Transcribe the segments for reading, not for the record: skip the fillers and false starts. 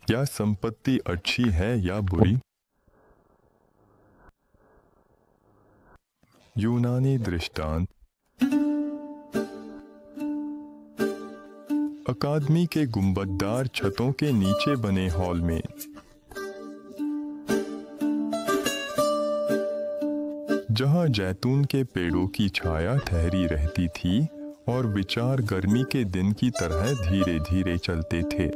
क्या संपत्ति अच्छी है या बुरी? यूनानी दृष्टांत। अकादमी के गुंबददार छतों के नीचे बने हॉल में जहां जैतून के पेड़ों की छाया ठहरी रहती थी और विचार गर्मी के दिन की तरह धीरे धीरे चलते थे,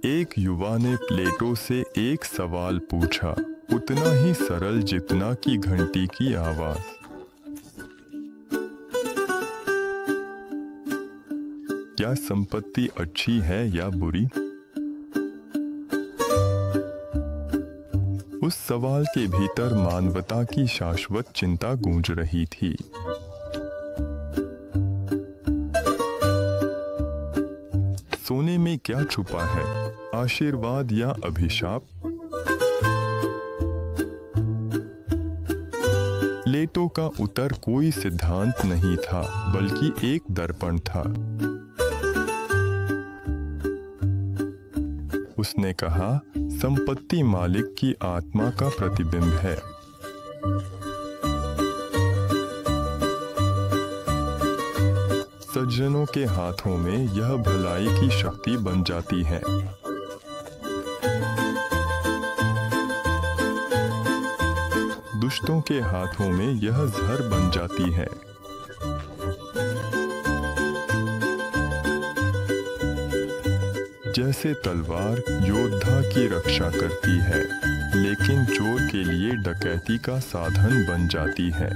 एक युवा ने प्लेटो से एक सवाल पूछा, उतना ही सरल जितना कि घंटी की आवाज। क्या संपत्ति अच्छी है या बुरी? उस सवाल के भीतर मानवता की शाश्वत चिंता गूंज रही थी। सोने में क्या छुपा है, आशीर्वाद या अभिशाप? प्लेटो का उत्तर कोई सिद्धांत नहीं था, बल्कि एक दर्पण था। उसने कहा, संपत्ति मालिक की आत्मा का प्रतिबिंब है। सज्जनों के हाथों में यह भलाई की शक्ति बन जाती है। दुष्टों के हाथों में यह जहर बन जाती है। जैसे तलवार योद्धा की रक्षा करती है, लेकिन चोर के लिए डकैती का साधन बन जाती है।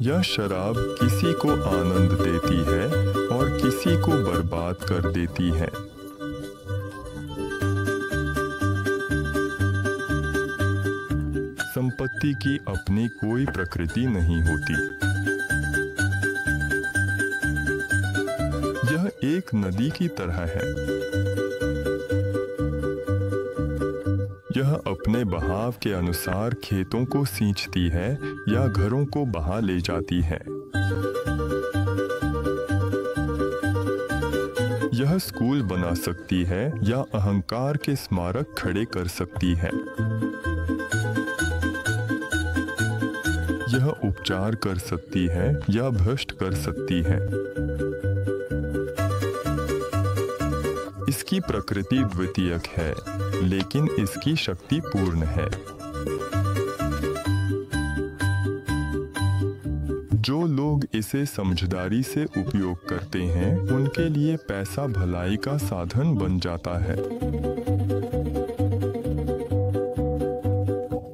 यह शराब किसी को आनंद देती है और किसी को बर्बाद कर देती है। संपत्ति की अपनी कोई प्रकृति नहीं होती। यह एक नदी की तरह है। यह अपने बहाव के अनुसार खेतों को सींचती है या घरों को बहा ले जाती है। यह स्कूल बना सकती है या अहंकार के स्मारक खड़े कर सकती है। यह उपचार कर सकती है या भ्रष्ट कर सकती है। इसकी प्रकृति द्वितीयक है, लेकिन इसकी शक्ति पूर्ण है। जो लोग इसे समझदारी से उपयोग करते हैं, उनके लिए पैसा भलाई का साधन बन जाता है।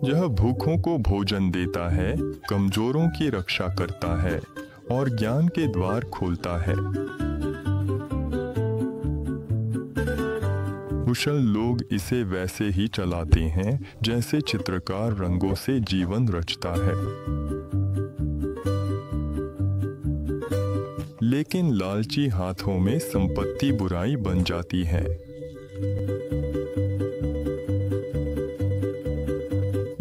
यह भूखों को भोजन देता है, कमजोरों की रक्षा करता है और ज्ञान के द्वार खोलता है। कुशल लोग इसे वैसे ही चलाते हैं जैसे चित्रकार रंगों से जीवन रचता है। लेकिन लालची हाथों में संपत्ति बुराई बन जाती है।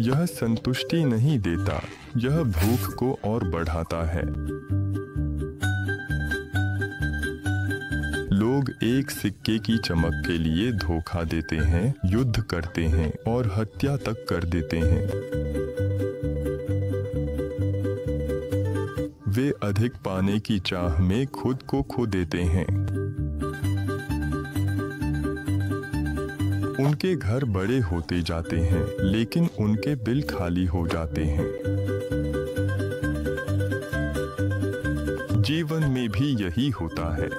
यह संतुष्टि नहीं देता, यह भूख को और बढ़ाता है। लोग एक सिक्के की चमक के लिए धोखा देते हैं, युद्ध करते हैं और हत्या तक कर देते हैं। वे अधिक पाने की चाह में खुद को खो देते हैं। उनके घर बड़े होते जाते हैं, लेकिन उनके बिल खाली हो जाते हैं। जीवन में भी यही होता है।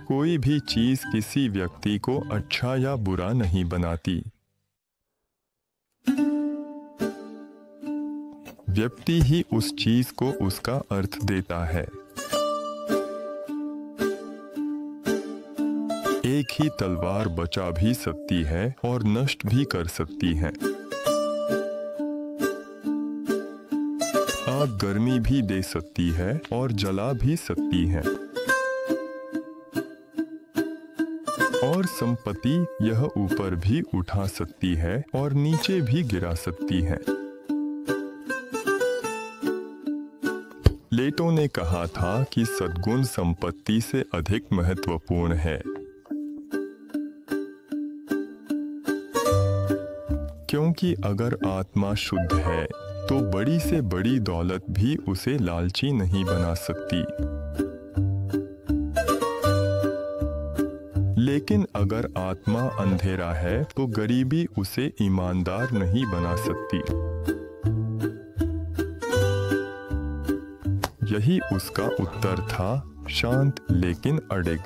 कोई भी चीज किसी व्यक्ति को अच्छा या बुरा नहीं बनाती। व्यक्ति ही उस चीज को उसका अर्थ देता है। एक ही तलवार बचा भी सकती है और नष्ट भी कर सकती है। आग गर्मी भी दे सकती है और जला भी सकती है। और संपत्ति यह ऊपर भी उठा सकती है और नीचे भी गिरा सकती है। प्लेटो ने कहा था कि सद्गुण संपत्ति से अधिक महत्वपूर्ण है, क्योंकि अगर आत्मा शुद्ध है तो बड़ी से बड़ी दौलत भी उसे लालची नहीं बना सकती। लेकिन अगर आत्मा अंधेरा है तो गरीबी उसे ईमानदार नहीं बना सकती। यही उसका उत्तर था, शांत लेकिन अडिग।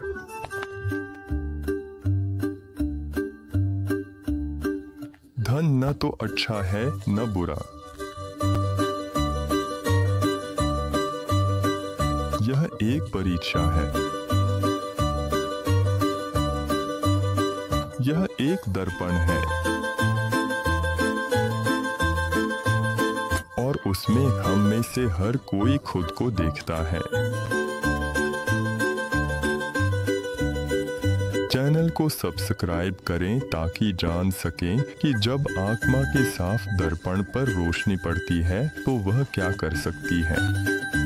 धन न तो अच्छा है न बुरा, यह एक परीक्षा है। यह एक दर्पण है और उसमें हम में से हर कोई खुद को देखता है। चैनल को सब्सक्राइब करें ताकि जान सकें कि जब आत्मा के साफ दर्पण पर रोशनी पड़ती है तो वह क्या कर सकती है।